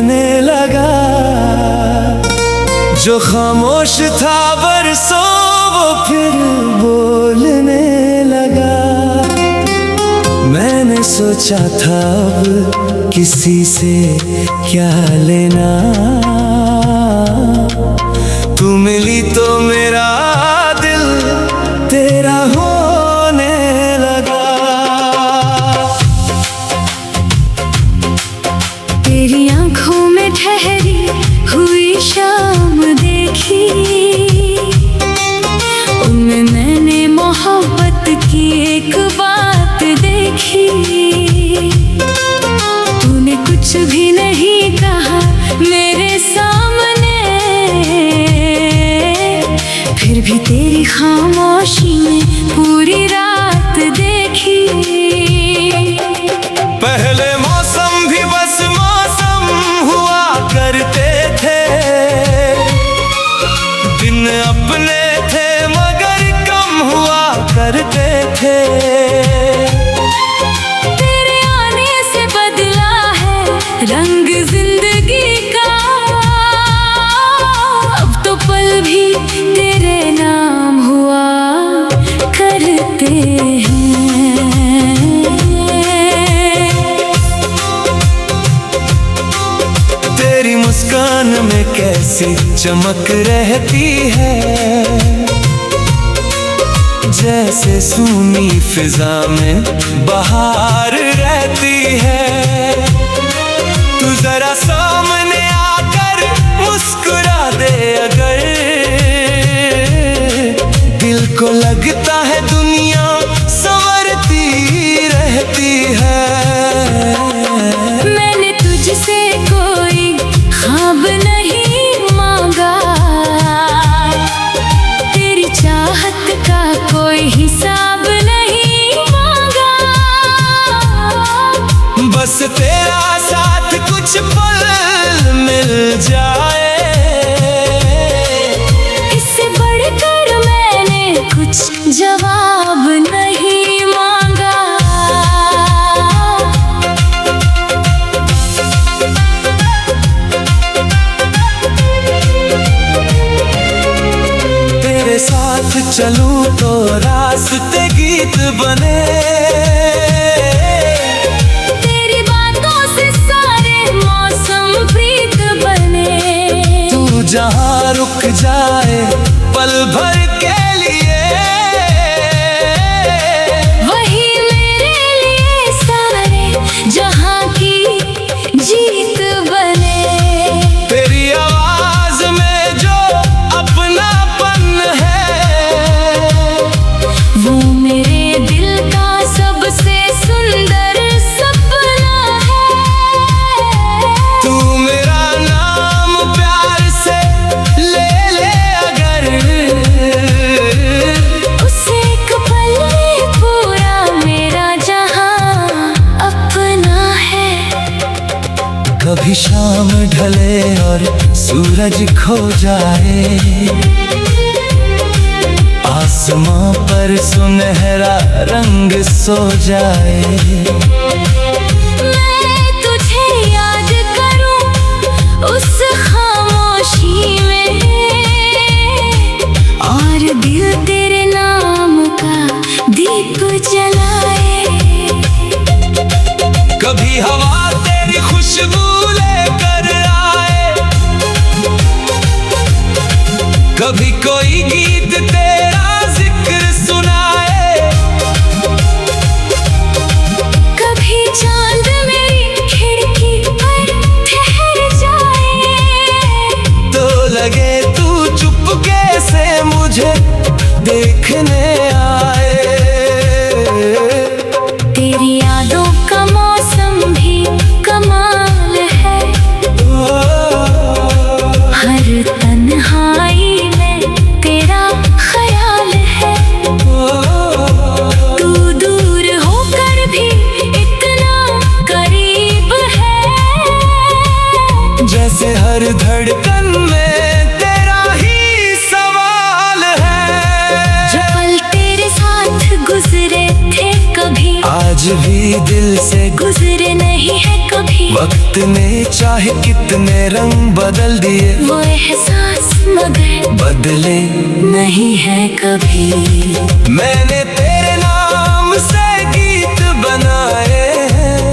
बोलने लगा। जो खामोश था बरसों वो फिर बोलने लगा। मैंने सोचा था अब किसी से क्या लेना, तू मिली तो मेरा दिल तेरा होने लगा। तेरी आंखों में ठहरी हुई शाम देखी, उनमें मैंने मोहब्बत की एक बात देखी। तूने कुछ भी नहीं कहा मेरे सामने, फिर भी तेरी खामोशी में पूरी रात देखी। पहले मौसम भी बस मौसम हुआ करते थे, दिन अपने थे मगर कम हुआ करते थे। तेरे आने से बदला है रंग जिंदगी का, अब तो पल भी तेरे नाम हुआ करते हैं। तेरी मुस्कान में कैसी चमक रहती है, जैसे सूनी फिजा में बहार रहती है। तू जरा सामने आकर मुस्कुरा दे अगर, दिल को लगता है दुनिया संवरती रहती है। मैंने तुझसे कोई ख्वाब नहीं मांगा, तेरी चाहत का कोई हिसाब नहीं मांगा। बस तेरा साथ कुछ पल मिल जाए, इससे बढ़कर मैंने कुछ जवाब नहीं मांगा। तेरे साथ चलूं तो रास्ते गीत बने, तेरी बातों से सारे मौसम प्रीत बने। तू जहां रुक जाए पल भर के लिए, वही मेरे लिए सारे जहां की जीत बने। तेरी आवाज में जो अपनापन है, वो मेरे दिल का सबसे सुंदर सपना है। तू मेरा नाम प्यार से ले ले अगर, उसे एक पल में पूरा मेरा जहां अपना है। कभी शाम ढले और सूरज खो जाए, आसमां पर सुनहरा रंग सो जाए। मैं तुझे याद करूं उस खामोशी में, और दिल तेरे नाम का दीप जलाए। कभी हवा तेरी खुशबू लेकर आए, कभी कोई गीत तेरा जिक्र सुनाए। कभी चांद मेरी खिड़की पर ठहर जाए, तो लगे तू चुपके से मुझे देखने आए। तेरी यादों का मौसम भी कमाल है, हर तन्हाई में तेरा ख्याल है। तू दूर होकर भी इतना करीब है, जैसे हर धड़कन में तेरा ही सवाल है। जो पल तेरे साथ गुजरे थे कभी आज भी दिल से गुजरे नहीं है कभी। वक्त ने चाहे कितने रंग बदल दिए, वो एहसास मगर बदले नहीं है कभी। मैंने तेरे नाम से गीत बनाए हैं,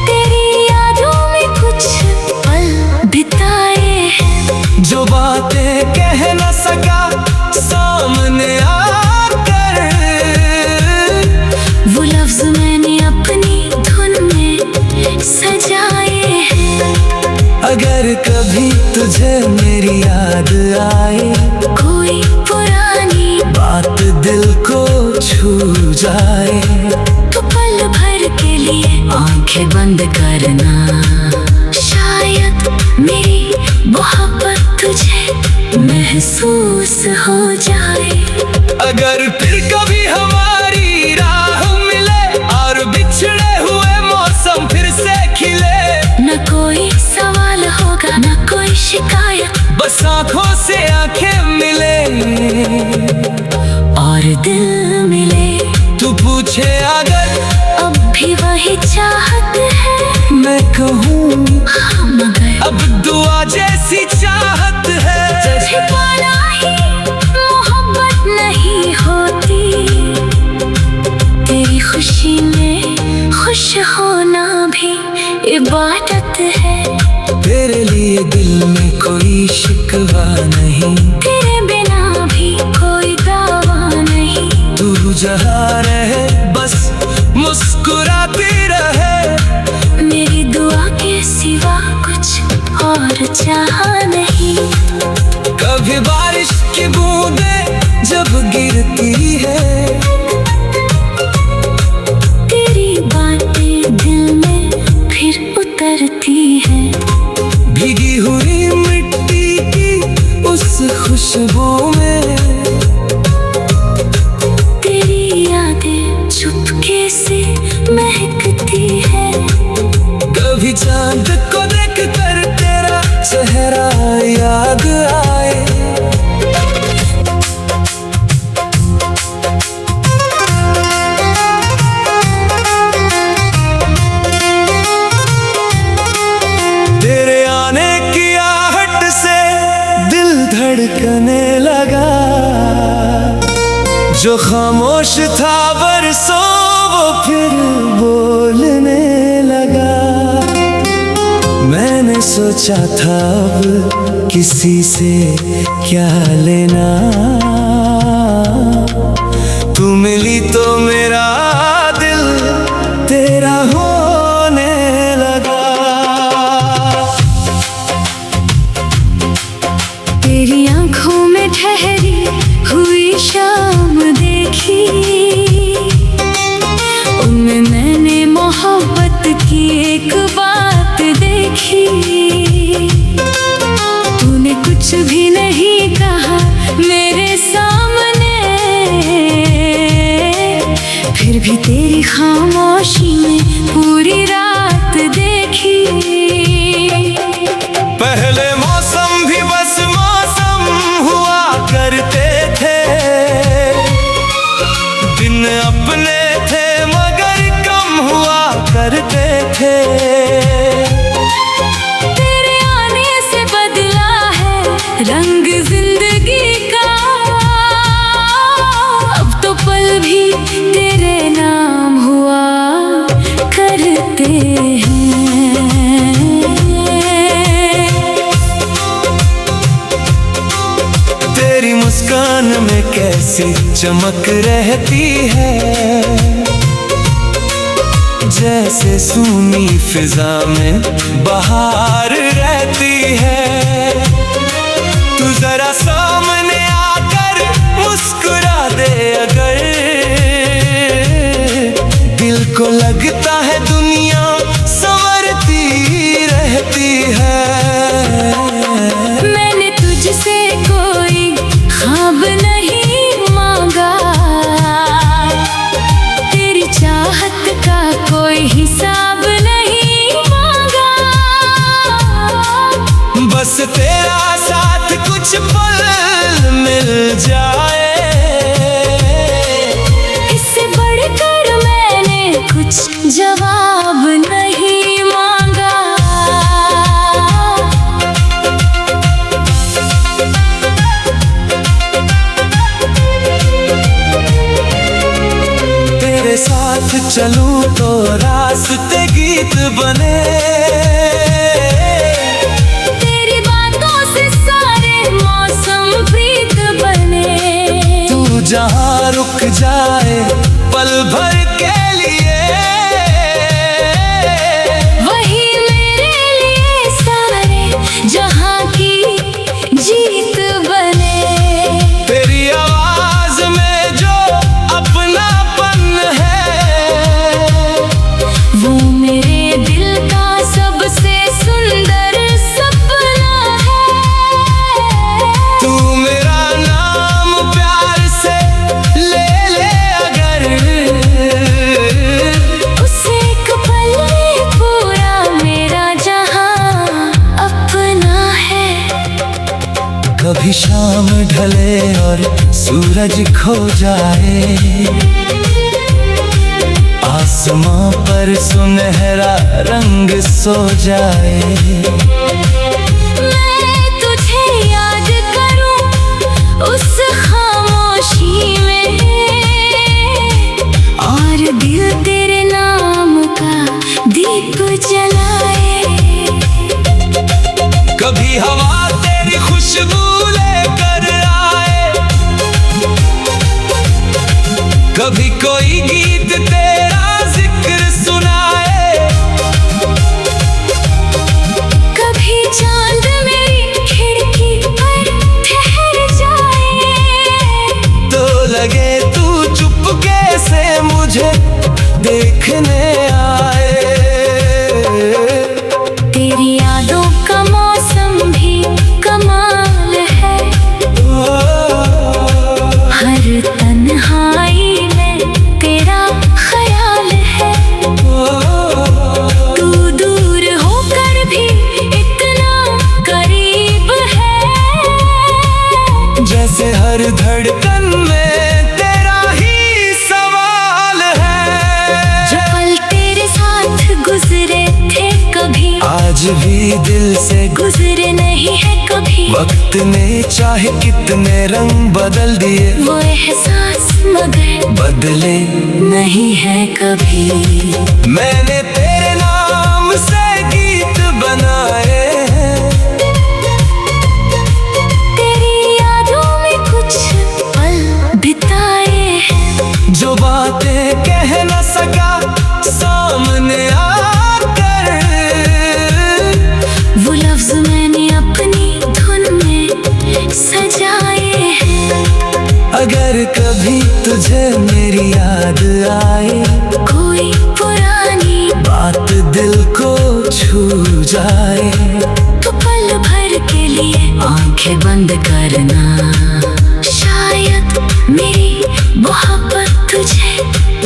तेरी यादों में कुछ पल बिताए हैं। जो बातें कह न सका सामने आकर, वो लफ्ज मैंने अपनी धुन में सजाए हैं। अगर कभी तुझे मेरी याद आए, कोई पुरानी बात दिल को छू जाए, तो पल भर के लिए आंखें बंद करना। शायद मेरी मोहब्बत तुझे महसूस हो जाए। अगर फिर कभी हमारी राह मिले और बिछड़े हुए मौसम फिर से खिले, न कोई सवाल होगा न कोई शिकायत, बस आंखों से आंखें मिले और दिल मिले। तू पूछे अगर अब भी वही चाहत है, मैं कहूँ हाँ मगर अब दुआ जैसी चाहत है। तुझे पाना ही मोहब्बत नहीं होती, तेरी खुशी में खुश होना भी इबादत है। तेरे लिए दिल में कोई शिकवा नहीं, तेरे बिना भी कोई दावा नहीं। तू जहाँ रहे बस मुस्कुराती रहे, मेरी दुआ के सिवा कुछ और चाहा नहीं। कभी बारिश की बूंदें जब गिरती है, तेरी बातें दिल में फिर उतरती है। भीगी हुई मिट्टी की उस खुशबू में, तेरी यादें चुपके से महकती है। कभी चांद को देख कर तेरा चेहरा याद आए, तेरे आने की आहट से दिल धड़कने लगा। जो खामोश था बरसों वो फिर बोलने लगा। मैंने सोचा था अब किसी से क्या लेना, तू मिली तो मेरा दिल तेरा होने लगा। तेरी आंखों में ठहरी हुई शाम देखी, उनमें मैंने मोहब्बत की एक बात देखी। तूने कुछ भी नहीं कहा मेरे सामने, फिर भी तेरी खामोशी में पूरी रात देखी। पहले मौसम भी बस मौसम हुआ करते थे, दिन अपने थे मगर कम हुआ करते थे। तेरे आने से बदला है रंग जिंदगी का, अब तो पल भी तेरे नाम हुआ करते हैं। तेरी मुस्कान में कैसी चमक रहती है, जैसे सूनी फिजा में बहार रहती है। तू जरा सामने आकर मुस्कुरा दे अगर, दिल को लगता है दुनिया संवरती रहती है। मैंने तुझसे कोई ख्वाब नहीं मांगा, तेरी चाहत का कोई हिसाब नहीं मांगा। बस तेरा साथ कुछ पल मिल जाए, इससे बढ़ रास्ते गीत बने। तेरी बातों से सारे मौसम प्रीत बने। तू जहाँ रुक जाए पल भर के लिए, वही मेरे लिए सारे जहाँ की जीत बने। तेरी आवाज में जो अपनापन है, वो मेरे दिल का सबसे सुंदर सपना है। तू मेरा नाम प्यार से ले ले अगर, उसे एक पल में पूरा मेरा जहां अपना है। कभी शाम ढले और सूरज खो जाए, आसमां पर सुनहरा रंग सो जाए। मैं तुझे याद करूं उस खामोशी में, और दिल तेरे नाम का दीप जलाए। कभी हवा तेरी खुशबू लेकर आए, कभी कोई गीत तेरा जिक्र सुनाए। कभी चांद मेरी खिड़की पर ठहर जाए, तो लगे तू चुपके से मुझे देखने आए। तेरी यादों का मौसम भी कमाल है। हर तन्हाई में तेरा ख्याल है। तू दूर होकर भी इतना करीब है, जैसे हर धड़कन में तेरा ही सवाल है। जो पल तेरे साथ गुजरे थे कभी, आज भी दिल से गुजरे नहीं है कभी। वक्त ने चाहे कितने रंग बदल दिए, वो एहसास मगर बदले नहीं है कभी। मैंने तेरे नाम से गीत बनाए हैं। तेरी यादों में कुछ पल बिताए हैं, जो बातें कह न सका सामने आकर, वो लफ्ज मैंने अपनी धुन में सजाए हैं। अगर कभी तुझे मेरी याद आए, कोई पुरानी बात दिल को छू जाए, तो पल भर के लिए आंखें बंद करना। शायद मेरी मोहब्बत तुझे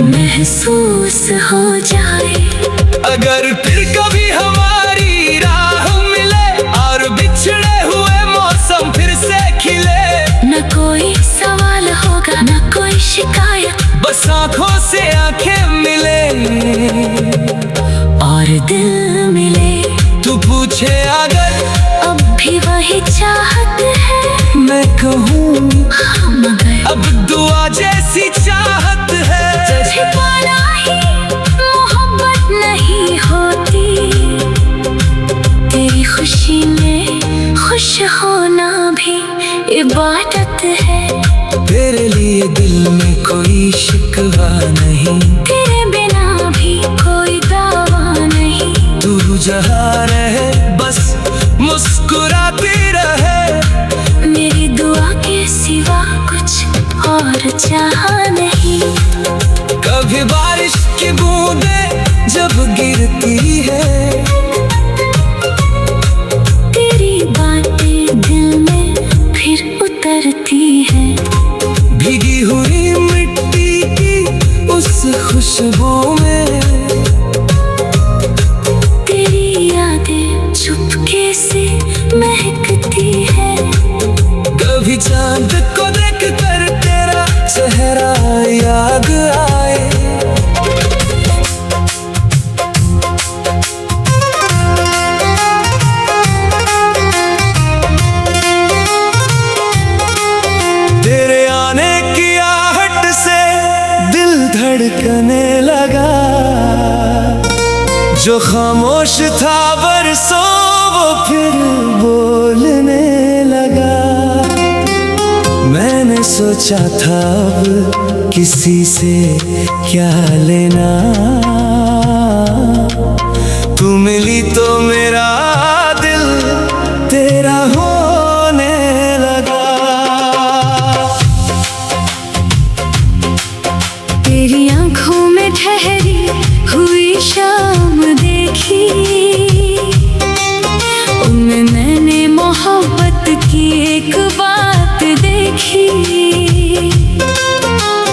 महसूस हो जाए। अगर फिर कभी हमारी राह मिले और बिछड़े हुए मौसम फिर से खिले, न कोई सवाल होगा न कोई शिकायत, बस आंखों से आंखें मिले और दिल मिले। तू पूछे अगर अब भी वही चाहत है, मैं कहूँ हाँ मगर अब दुआ जैसी चाहत है। तुझे पाना ही मोहब्बत नहीं होती। तेरी खुशी में खुश होना भी इबादत है। तेरे लिए दिल में कोई शिकवा नहीं, तेरे बिना भी कोई दावा नहीं। तू जहाँ रहे बस मुस्कुराती रहे, मेरी दुआ के सिवा कुछ और चाहा नहीं। कभी बारिश की बूंदें जब गिरती है, तेरी बातें दिल में फिर उतरती है। भीगी हुई मिट्टी की उस खुशबू में, तेरी यादें चुपके से महकती है। कभी चांद को देख कर तेरा चेहरा याद आए। तेरे आने की आहट से दिल धड़कने लगा। जो खामोश था बरसों वो फिर बोलने लगा। मैंने सोचा था अब किसी से क्या लेना, तू मिली तो मेरा दिल तेरा होने लगा। तेरी आंखों में ठहरी हुई शाम देखी, उनमें मैंने मोहब्बत की एक बात देखी।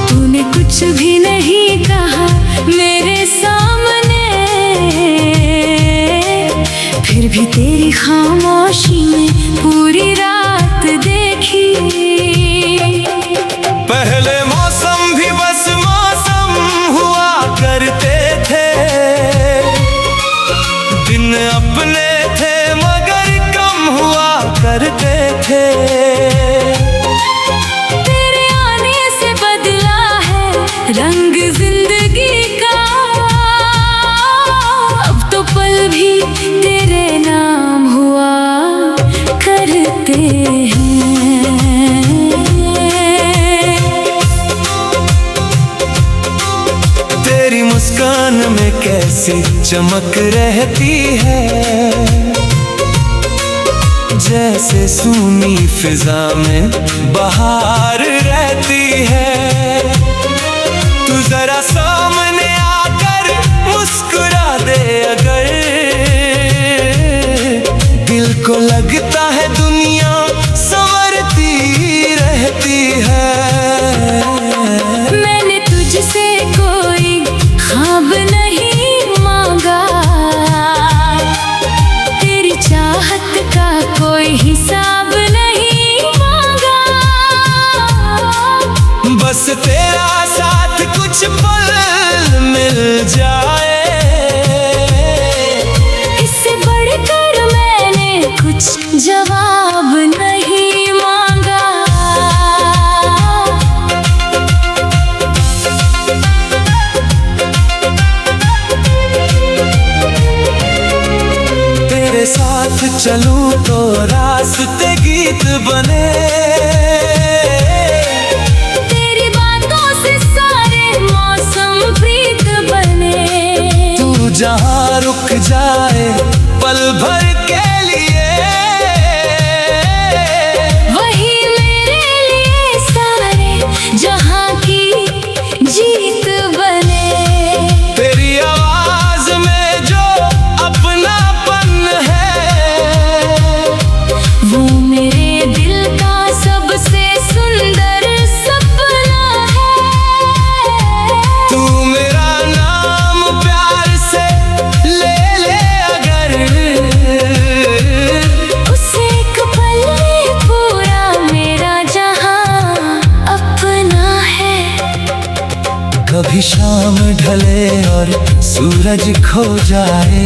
तूने कुछ भी नहीं कहा मेरे सामने, फिर भी तेरी खामोशी में पूरी रात देखी। पहले मौसम भी बस मौसम हुआ करते थे, दिन अपने थे मगर कम हुआ करते थे। तेरे आने से बदला है रंग जिंदगी का, अब तो पल भी तेरे नाम हुआ करते हैं। तेरी मुस्कान में कैसी चमक रहती है, जैसे सूनी फिजा में बहार रहती है। तू जरा सामने आकर मुस्कुरा दे अगर, दिल को लगता है दुनिया संवरती रहती है। मैंने तुझसे कोई ख्वाब नहीं मांगा, तेरी चाहत का कोई हिसाब नहीं मांगा। बस तेरा साथ कुछ पल मिल जाए, इससे बढ़कर मैंने कुछ जवाब नहीं मांगा। तेरे साथ चलूं तो रास्ते गीत बने, तेरी बातों से सारे मौसम प्रीत बने। तू जहां रुक जाए पल भर के लिए, वही मेरे लिए सारे जहां की जीत बने। तेरी आवाज में जो अपनापन है, वो मेरे दिल का सबसे सुंदर सपना है। तू मेरा नाम प्यार से ले ले अगर, उस एक पल में पूरा मेरा जहां अपना है। कभी शाम ढले और सूरज खो जाए,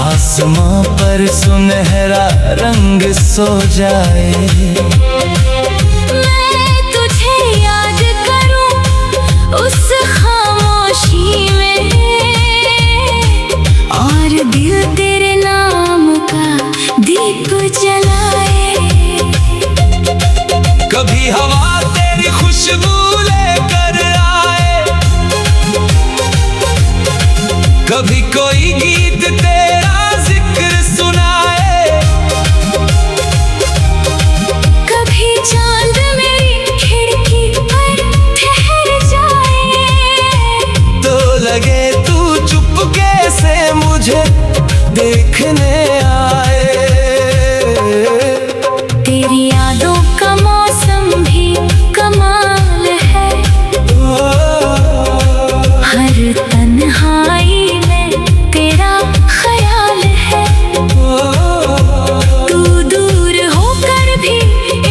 आसमां पर सुनहरा रंग सो जाए। मैं तुझे याद करूं उस खामोशी में, और दिल तेरे नाम का दीप जलाए। कभी हवा तेरी खुशबू लेकर आए, कभी कोई गीत तेरा जिक्र सुनाए। कभी चांद मेरी खिड़की पर ठहर जाए, तो लगे तू चुपके से मुझे देखने आए। तेरी यादों का मौसम भी कमाल है, हर तन्हाई में तेरा ख्याल है। तू दूर होकर भी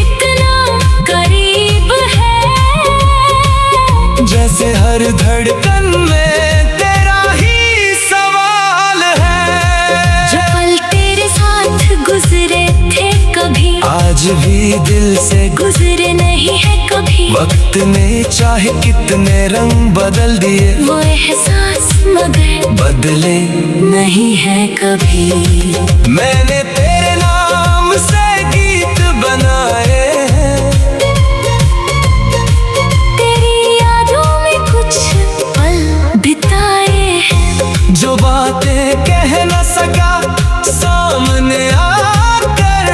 इतना करीब है, जैसे हर धड़कन में तेरा ही सवाल है। जो पल तेरे साथ गुजरे थे कभी, आज भी दिल से गुजरे नहीं है कभी। वक्त ने चाहे कितने रंग बदल दिए, वो एहसास मगर बदले नहीं है कभी। मैंने तेरे नाम से गीत बनाए हैं, तेरी यादों में कुछ पल बिताए हैं। जो बातें कह न सका सामने आकर,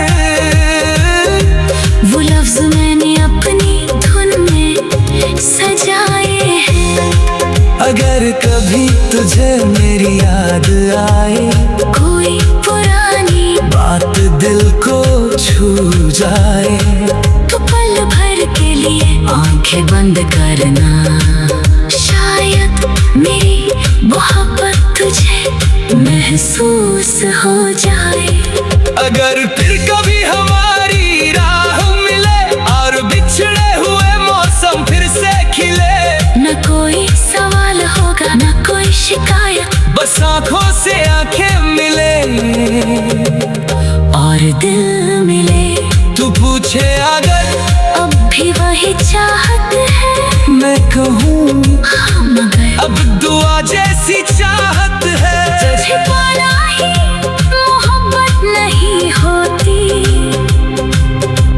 वो लफ्ज मैंने अपनी धुन में सजाए हैं। अगर कभी तुझे मेरी याद आए, कोई पुरानी बात दिल को छू जाए, तो पल भर के लिए आंखें बंद करना। शायद मेरी मोहब्बत तुझे महसूस हो जाए। अगर फिर कभी हमारी राह मिले और बिछड़े हुए मौसम फिर से खिले, न कोई सवाल होगा न कोई शिकायत, बस आंखों से आंखें मिले और दिल मिले। तू पूछे अगर अब भी वही चाहत है, मैं कहूँ हाँ मगर अब दुआ जैसी चाहत है। तुझे पाना ही मोहब्बत नहीं होती,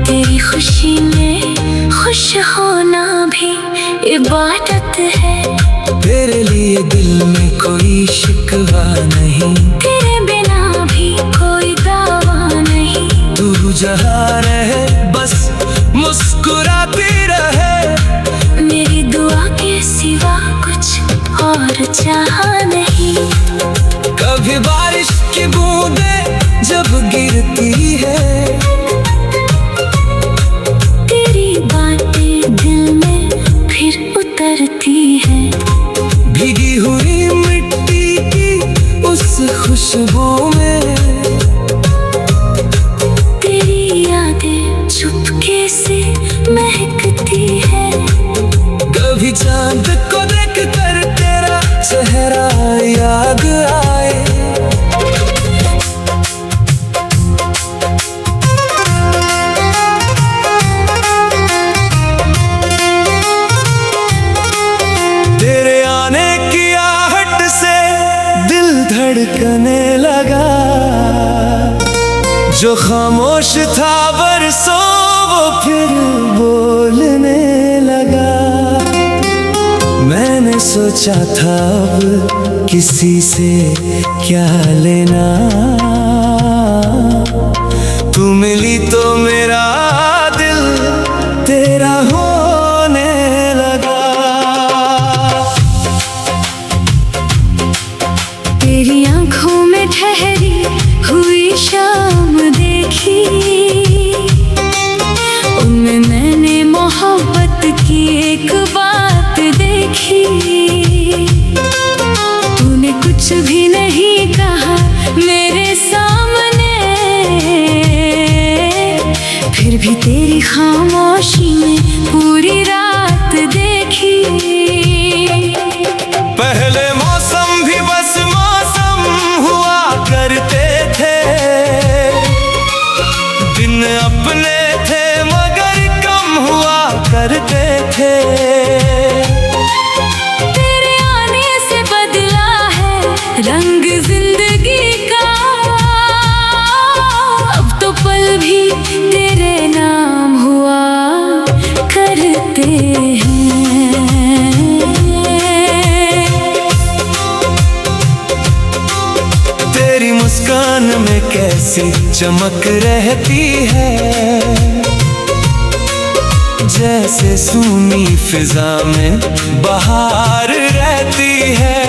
तेरी खुशी में खुश होना भी इबादत है। तेरे लिए दिल में कोई शिकवा नहीं, तेरे बिना भी कोई दावा नहीं। तू जहाँ रहे बस मुस्कुराती रहे, मेरी दुआ के सिवा कुछ और चाह नहीं। कभी बारिश की बूंदें जब गिरती है, तेरी बातें दिल में फिर उतरती है। भीगी हुई मिट्टी की उस खुशबू में, तेरी यादें चुपके से महकती है। कभी चांद को देख कर तेरा चेहरा याद आए, तेरे आने की आहट से दिल धड़कने लगा। जो खामोश था बरसों वो फिर बोलने लगा। मैंने सोचा था अब किसी से क्या लेना, तू मिली तो मेरा दिल तेरा होने लगा। तेरी आंखों में ठहरी हुई शाम देखी, उनमें मैंने मोहब्बत की एक बात देखी। तूने कुछ भी नहीं कहा मेरे सामने, फिर भी तेरी खामोशी में पूरी रात देखी। पहले मौसम भी बस मौसम हुआ करते थे, दिन अपने थे मगर कम हुआ करते थे। तेरे आने से बदला है रंग जिंदगी का, अब तो पल भी तेरे नाम हुआ करते हैं। तेरी मुस्कान में कैसी चमक रहती है, जैसे सूनी फिजा में बहार रहती है।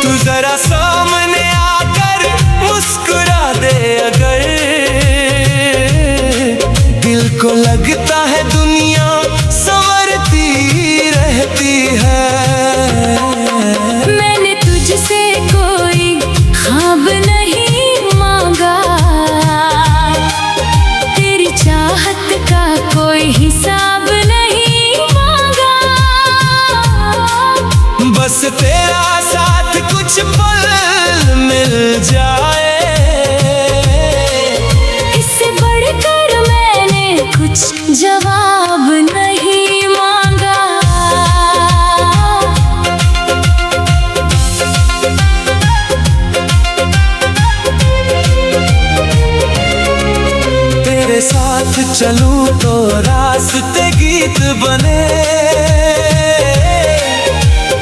तू जरा सामने आकर मुस्कुरा दे अगर, दिल को लगता है दुनिया संवरती रहती है। मैंने तुझसे कोई ख्वाब नहीं मांगा, तेरी चाहत का कोई हिसाब नहीं मांगा। बस तेरा साथ कुछ पल चलूं तो रास्ते गीत बने।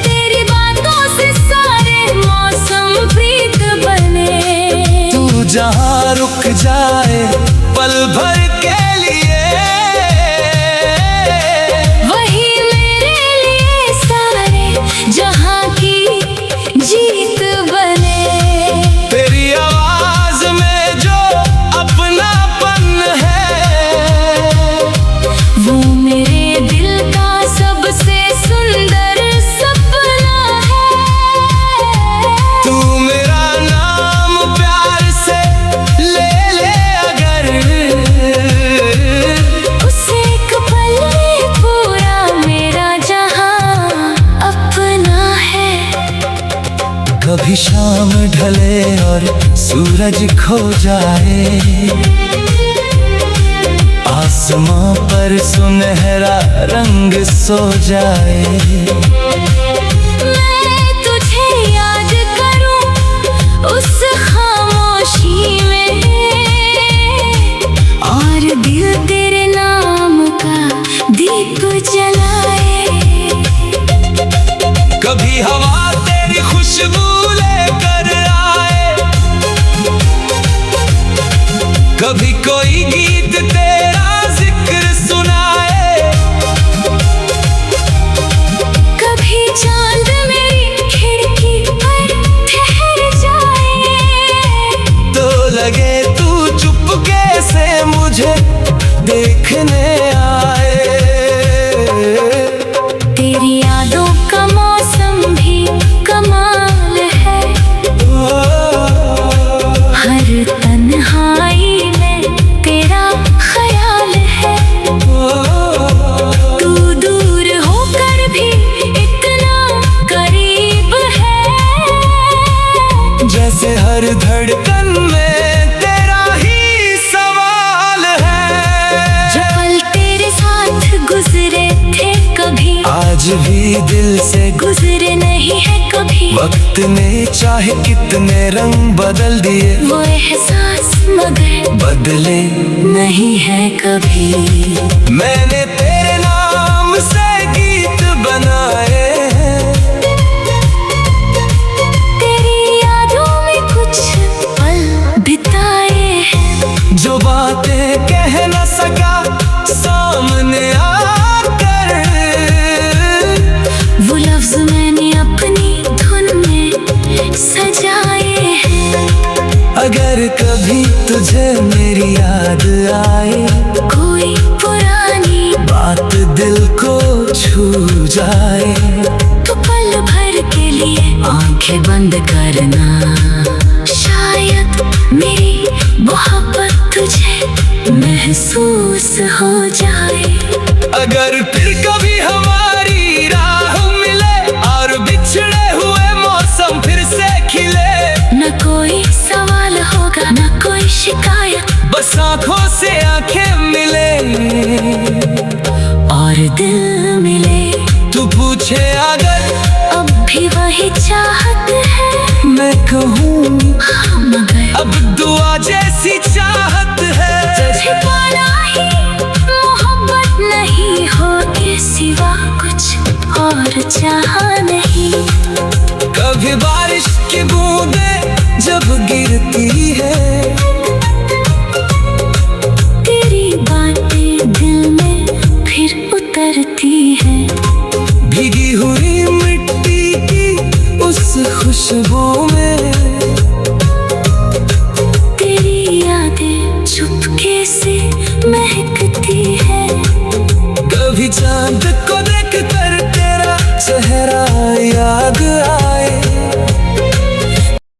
तेरी बातों से सारे मौसम प्रीत बने। तू जहाँ रुक जाए पल भर के लिए, वही मेरे लिए सारे जहाँ की जीत बने। तेरी आवाज में जो अपनापन है, वो मेरे दिल का सबसे सुंदर सपना है। तू मेरा नाम प्यार से ले ले अगर, उसे एक पल में पूरा मेरा जहां अपना है। कभी शाम ढले और सूरज खो जाए, आसमां पर सुनहरा रंग सो जाए। मैं तुझे याद करूं उस खामोशी में, और दिल तेरे नाम का दीप जलाए। कभी हवा तेरी खुशबू लेकर आए, कभी कोई गीत तेरा जिक्र सुनाए। कभी चांद मेरी खिड़की पर ठहर जाए, तो लगे तू चुपके से मुझे देखने आए। तेरी यादों का मौसम भी कमाल है। हर तन्हाई में तेरा ख्याल है। तू दूर होकर भी इतना करीब है, जैसे हर धड़कन में तेरा ही सवाल है। जो पल तेरे साथ गुजरे थे कभी आज भी दिल से गुजरे नहीं है कभी। वक्त ने चाहे कितने रंग बदल दिए, वो एहसास मगर बदले नहीं है कभी। मैंने तेरे नाम से गीत बनाए हैं। तेरी यादों में कुछ पल बिताए हैं, जो बातें कह न सका सामने आकर, वो लफ्ज मैंने अपनी धुन में सजाए हैं। अगर कभी तुझे मेरी याद आए, कोई पुरानी बात दिल को छू जाए, तो पल भर के लिए आंखें बंद करना। शायद मेरी मोहब्बत तुझे महसूस हो जाए। अगर फिर कभी हमारी राह मिले और बिछड़े हुए मौसम फिर से खिले, न कोई सवाल होगा न कोई शिकायत, बस आंखों से आंखें मिले और दिल मिले। तू पूछे अगर अब भी वही चाहत है, मैं कहूँ